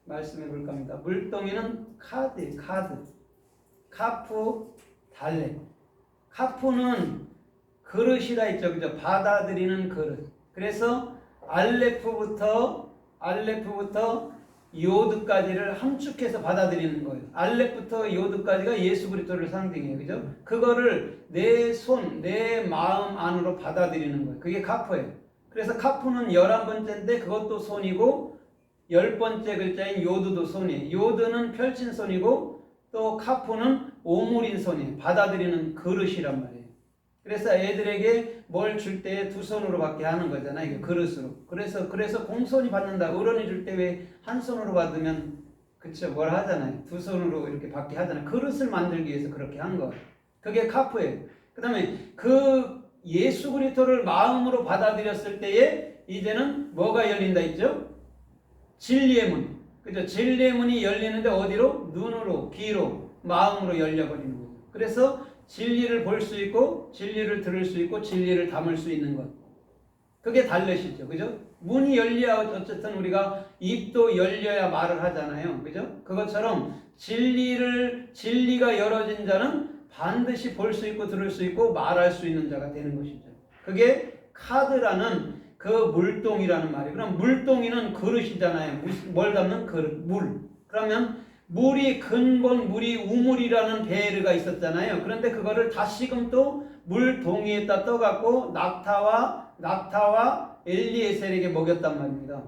말씀해 볼까 합니다. 물동이는 카드. 카프, 달래. 카프는 그릇이라 했죠. 그죠? 받아들이는 그릇. 그래서 알레프부터 요드까지를 함축해서 받아들이는 거예요. 알레프부터 요드까지가 예수 그리스도를 상징해요. 그죠? 그거를 내 손, 내 마음 안으로 받아들이는 거예요. 그게 카프예요. 그래서 카프는 11번째인데 그것도 손이고 10번째 글자인 요드도 손이에요. 요드는 펼친 손이고 또 카프는 오므린 손이에요. 받아들이는 그릇이란 말이에요. 그래서 애들에게 뭘 줄 때 두 손으로 받게 하는 거잖아요. 이게 그릇으로. 그래서 공손히 받는다. 어른이 줄 때 왜 한 손으로 받으면 그쵸 뭘 하잖아요. 두 손으로 이렇게 받게 하잖아요. 그릇을 만들기 위해서 그렇게 한 거예요. 그게 카프예요. 그 다음에 그 예수 그리스도를 마음으로 받아들였을 때에 이제는 뭐가 열린다 했죠? 진리의 문. 그죠? 진리의 문이 열리는데 어디로? 눈으로, 귀로, 마음으로 열려버리는 거죠. 그래서 진리를 볼 수 있고 진리를 들을 수 있고 진리를 담을 수 있는 것. 그게 달렛이죠. 그죠? 문이 열려야 어쨌든 우리가 입도 열려야 말을 하잖아요. 그죠? 그것처럼 진리가 열어진 자는 반드시 볼 수 있고 들을 수 있고 말할 수 있는 자가 되는 것이죠. 그게 카드라는 그 물동이라는 말이에요. 그럼 물동이는 그릇이잖아요. 뭘 담는 그릇, 물. 그러면 물이 근본, 물이 우물이라는 베르가 있었잖아요. 그런데 그거를 다시금 또 물동이에다 떠갖고 낙타와 엘리에셀에게 먹였단 말입니다.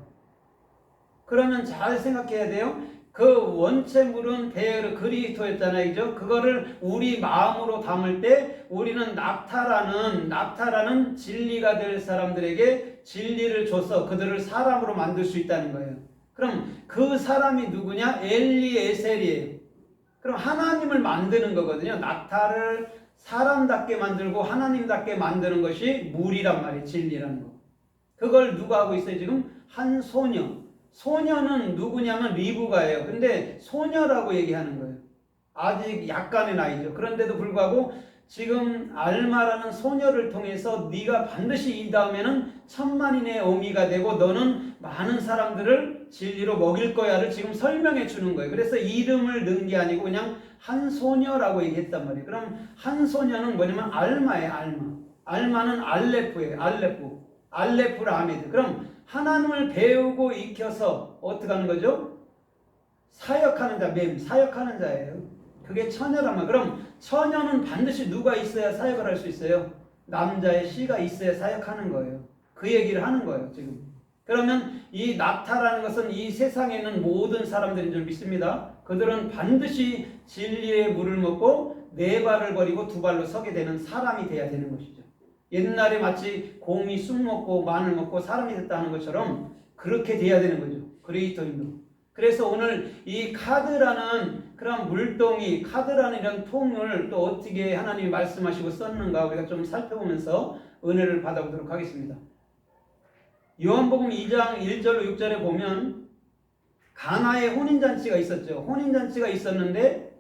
그러면 잘 생각해야 돼요. 그 원체 물은 베르 그리스도였잖아요. 그죠? 그거를 우리 마음으로 담을 때 우리는 낙타라는 진리가 될 사람들에게 진리를 줘서 그들을 사람으로 만들 수 있다는 거예요. 그럼 그 사람이 누구냐? 엘리에셀이에요. 그럼 하나님을 만드는 거거든요. 낙타를 사람답게 만들고 하나님답게 만드는 것이 물이란 말이에요. 진리라는 거. 그걸 누가 하고 있어요? 지금 한 소녀. 소녀는 누구냐면 리브가예요. 근데 소녀라고 얘기하는 거예요. 아직 약간의 나이죠. 그런데도 불구하고 지금 알마라는 소녀를 통해서 네가 반드시 이 다음에는 천만인의 어미가 되고 너는 많은 사람들을 진리로 먹일 거야를 지금 설명해 주는 거예요. 그래서 이름을 넣은 게 아니고 그냥 한 소녀라고 얘기했단 말이에요. 그럼 한 소녀는 뭐냐면 알마예요. 알마는 알레프예요. 알레프 라메드. 그럼 하나님을 배우고 익혀서 어떻게 하는 거죠? 사역하는 자, 사역하는 자예요. 그게 처녀란 말. 그럼 처녀는 반드시 누가 있어야 사역을 할 수 있어요? 남자의 씨가 있어야 사역하는 거예요. 그 얘기를 하는 거예요, 지금. 그러면 이 낙타라는 것은 이 세상에 있는 모든 사람들인 줄 믿습니다. 그들은 반드시 진리의 물을 먹고 네 발을 버리고 두 발로 서게 되는 사람이 돼야 되는 것이죠. 옛날에 마치 곰이 쑥 먹고 마늘 먹고 사람이 됐다는 것처럼 그렇게 돼야 되는 거죠. 그리스도인도. 그래서 오늘 이 카드라는 그런 물동이, 카드라는 이런 통을 또 어떻게 하나님이 말씀하시고 썼는가 우리가 좀 살펴보면서 은혜를 받아보도록 하겠습니다. 요한복음 2장 1절로 6절에 보면 가나의 혼인잔치가 있었죠. 혼인잔치가 있었는데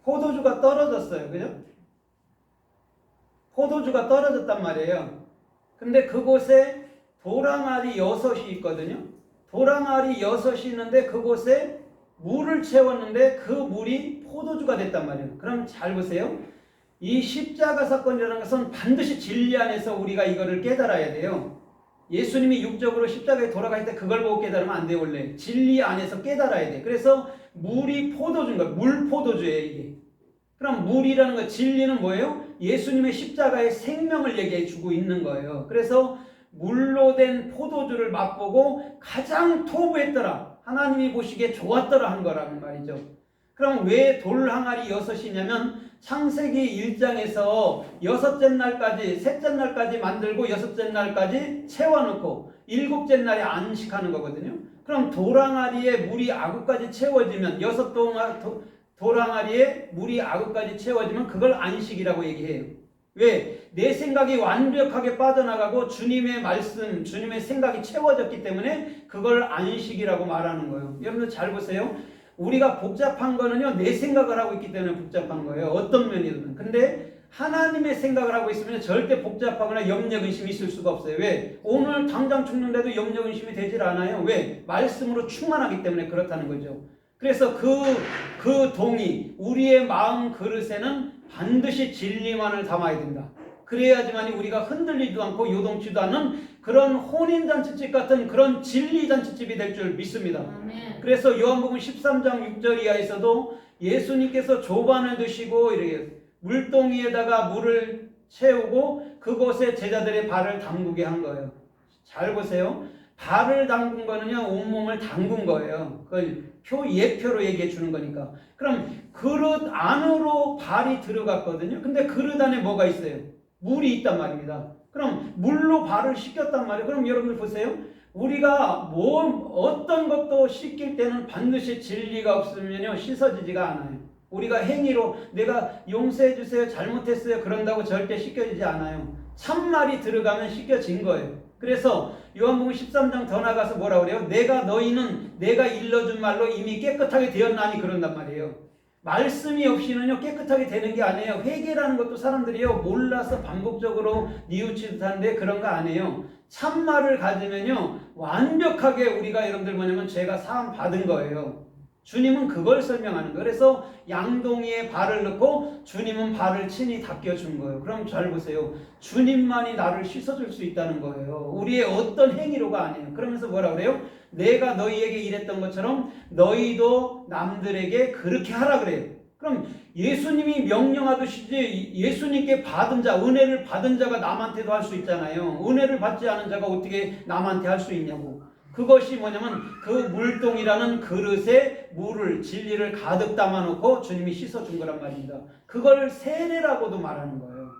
포도주가 떨어졌어요. 그죠? 포도주가 떨어졌단 말이에요. 근데 그곳에 도랑알이 6이 있거든요. 도랑알이 6이 있는데 그곳에 물을 채웠는데 그 물이 포도주가 됐단 말이에요. 그럼 잘 보세요. 이 십자가 사건이라는 것은 반드시 진리 안에서 우리가 이거를 깨달아야 돼요. 예수님이 육적으로 십자가에 돌아갈 때 그걸 보고 깨달으면 안 돼요. 원래 진리 안에서 깨달아야 돼. 그래서 물이 포도주인 거예요. 물 포도주예요, 이게. 그럼 물이라는 거, 진리는 뭐예요? 예수님의 십자가의 생명을 얘기해 주고 있는 거예요. 그래서 물로 된 포도주를 맛보고 가장 토부했더라, 하나님이 보시기에 좋았더라 한 거라는 말이죠. 그럼 왜 돌 항아리 6이냐면 창세기 1장에서 여섯째 날까지, 셋째 날까지 만들고 여섯째 날까지 채워놓고 일곱째 날에 안식하는 거거든요. 그럼 돌항아리에 물이 아구까지 채워지면, 돌항아리에 물이 아구까지 채워지면 그걸 안식이라고 얘기해요. 왜? 내 생각이 완벽하게 빠져나가고 주님의 말씀, 주님의 생각이 채워졌기 때문에 그걸 안식이라고 말하는 거예요. 여러분들 잘 보세요. 우리가 복잡한 거는요, 내 생각을 하고 있기 때문에 복잡한 거예요. 어떤 면이든. 근데 하나님의 생각을 하고 있으면 절대 복잡하거나 염려 근심이 있을 수가 없어요. 왜? 오늘 당장 죽는데도 염려 근심이 되질 않아요. 왜? 말씀으로 충만하기 때문에 그렇다는 거죠. 그래서 그 동이 우리의 마음 그릇에는 반드시 진리만을 담아야 된다. 그래야지만 우리가 흔들리지도 않고 요동치도 않는 그런 혼인잔치집 같은 그런 진리잔치집이 될 줄 믿습니다. 아멘. 그래서 요한복음 13장 6절 이하에서도 예수님께서 조반을 드시고 이렇게 물동이에다가 물을 채우고 그곳에 제자들의 발을 담그게 한 거예요. 잘 보세요. 발을 담근 거는요, 온몸을 담근 거예요. 그걸 예표로 얘기해 주는 거니까. 그럼 그릇 안으로 발이 들어갔거든요. 근데 그릇 안에 뭐가 있어요? 물이 있단 말입니다. 그럼 물로 발을 씻겼단 말이에요. 그럼 여러분들 보세요. 우리가 어떤 것도 씻길 때는 반드시 진리가 없으면요, 씻어지지가 않아요. 우리가 행위로 내가 용서해 주세요, 잘못했어요 그런다고 절대 씻겨지지 않아요. 참말이 들어가면 씻겨진 거예요. 그래서 요한복음 13장 더 나가서 뭐라 그래요? 너희는 내가 일러준 말로 이미 깨끗하게 되었나니 그런단 말이에요. 말씀이 없이는요 깨끗하게 되는 게 아니에요. 회개라는 것도 사람들이요 몰라서 반복적으로 뉘우치듯 한데 그런 거 아니에요. 참말을 가지면요 완벽하게 우리가 여러분들 뭐냐면 죄가 사함 받은 거예요. 주님은 그걸 설명하는 거예요. 그래서 양동이에 발을 넣고 주님은 발을 친히 닦여준 거예요. 그럼 잘 보세요. 주님만이 나를 씻어줄 수 있다는 거예요. 우리의 어떤 행위로가 아니에요. 그러면서 뭐라 그래요? 내가 너희에게 이랬던 것처럼 너희도 남들에게 그렇게 하라 그래요. 그럼 예수님이 명령하듯이 예수님께 받은 자, 은혜를 받은 자가 남한테도 할 수 있잖아요. 은혜를 받지 않은 자가 어떻게 남한테 할 수 있냐고. 그것이 뭐냐면 그 물동이라는 그릇에 물을 진리를 가득 담아놓고 주님이 씻어준 거란 말입니다. 그걸 세례라고도 말하는 거예요.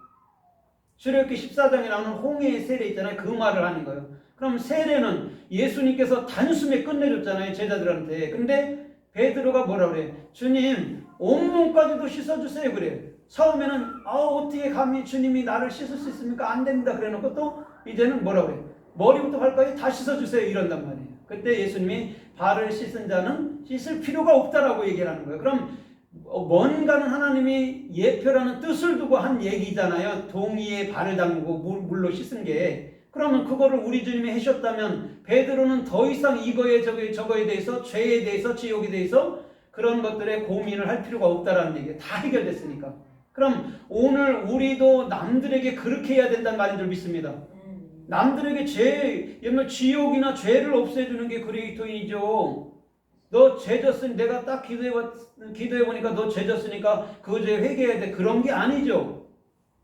출애굽기 14장에 나오는 홍해의 세례 있잖아요. 그 말을 하는 거예요. 그럼 세례는 예수님께서 단숨에 끝내줬잖아요. 제자들한테. 근데 베드로가 뭐라 그래? 주님 온몸까지도 씻어주세요 그래요. 처음에는 어떻게 감히 주님이 나를 씻을 수 있습니까? 안 됩니다 그래놓고 또 이제는 뭐라 그래? 머리부터 발까지 다 씻어주세요 이런단 말이에요. 그때 예수님이 발을 씻은 자는 씻을 필요가 없다라고 얘기를 하는 거예요. 그럼 뭔가는 하나님이 예표라는 뜻을 두고 한 얘기잖아요. 동이에 발을 담그고 물로 씻은 게. 그러면 그거를 우리 주님이 하셨다면 베드로는 더 이상 이거에 저거에 대해서 죄에 대해서 지옥에 대해서 그런 것들에 고민을 할 필요가 없다라는 얘기예요. 다 해결됐으니까. 그럼 오늘 우리도 남들에게 그렇게 해야 된다는 말인 줄 믿습니다. 남들에게 지옥이나 죄를 없애주는 게 그리스도인이죠. 너 죄 졌으니 내가 딱 기도해보니까 너 죄 졌으니까 그 죄 회개해야 돼. 그런 게 아니죠.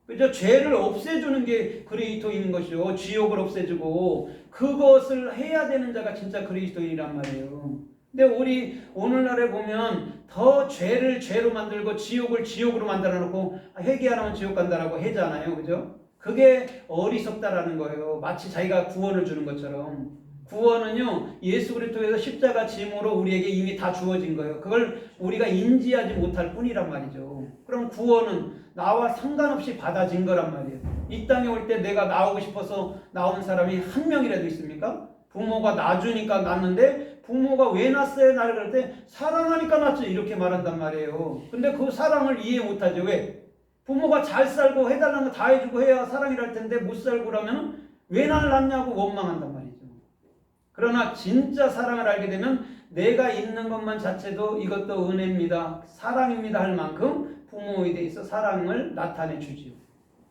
그죠? 죄를 없애주는 게 그리스도인인 것이죠. 지옥을 없애주고 그것을 해야 되는 자가 진짜 그리스도인이란 말이에요. 근데 우리 오늘날에 보면 더 죄를 죄로 만들고 지옥을 지옥으로 만들어 놓고 회개 안 하면 지옥 간다라고 하잖아요. 그죠? 그게 어리석다라는 거예요. 마치 자기가 구원을 주는 것처럼. 구원은요 예수 그리스도에서 십자가 짐으로 우리에게 이미 다 주어진 거예요. 그걸 우리가 인지하지 못할 뿐이란 말이죠. 그럼 구원은 나와 상관없이 받아진 거란 말이에요. 이 땅에 올 때 내가 나오고 싶어서 나온 사람이 한 명이라도 있습니까? 부모가 낳아주니까 낳는데 부모가 왜 낳았어요? 나를 그럴 때 사랑하니까 낳았죠 이렇게 말한단 말이에요. 근데 그 사랑을 이해 못하죠. 왜? 부모가 잘 살고 해달라는 거 다 해주고 해야 사랑이랄 텐데 못 살고 그러면 왜 나를 낳냐고 원망한단 말이죠. 그러나 진짜 사랑을 알게 되면 내가 있는 것만 자체도 이것도 은혜입니다. 사랑입니다 할 만큼 부모에 대해서 사랑을 나타내 주지요.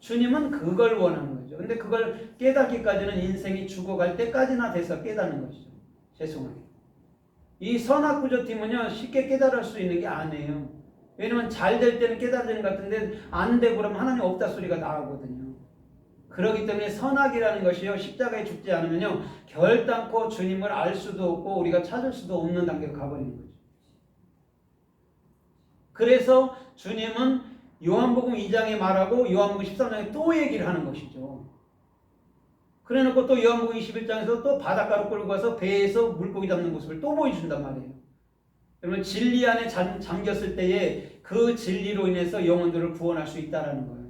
주님은 그걸 원하는 거죠. 근데 그걸 깨닫기까지는 인생이 죽어갈 때까지나 돼서 깨닫는 것이죠. 죄송하게. 이 선악구조팀은요 쉽게 깨달을 수 있는 게 아니에요. 왜냐면 잘 될 때는 깨달아지는 것 같은데 안 되고 그러면 하나님 없다 소리가 나오거든요. 그렇기 때문에 선악이라는 것이요 십자가에 죽지 않으면요 결단코 주님을 알 수도 없고 우리가 찾을 수도 없는 단계로 가버리는 거죠. 그래서 주님은 요한복음 2장에 말하고 요한복음 13장에 또 얘기를 하는 것이죠. 그래놓고 또 요한복음 21장에서 또 바닷가로 끌고 가서 배에서 물고기 잡는 모습을 또 보여준단 말이에요. 그러면 진리 안에 잠겼을 때에 그 진리로 인해서 영혼들을 구원할 수 있다는 거예요.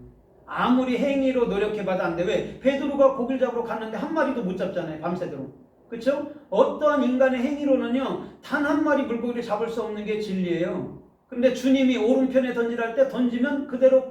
아무리 행위로 노력해봐도 안 돼. 왜? 베드로가 고기를 잡으러 갔는데 한 마리도 못 잡잖아요. 밤새도록. 그렇죠? 어떠한 인간의 행위로는요 단 한 마리 물고기를 잡을 수 없는 게 진리예요. 근데 주님이 오른편에 던지라 할 때 던지면 그대로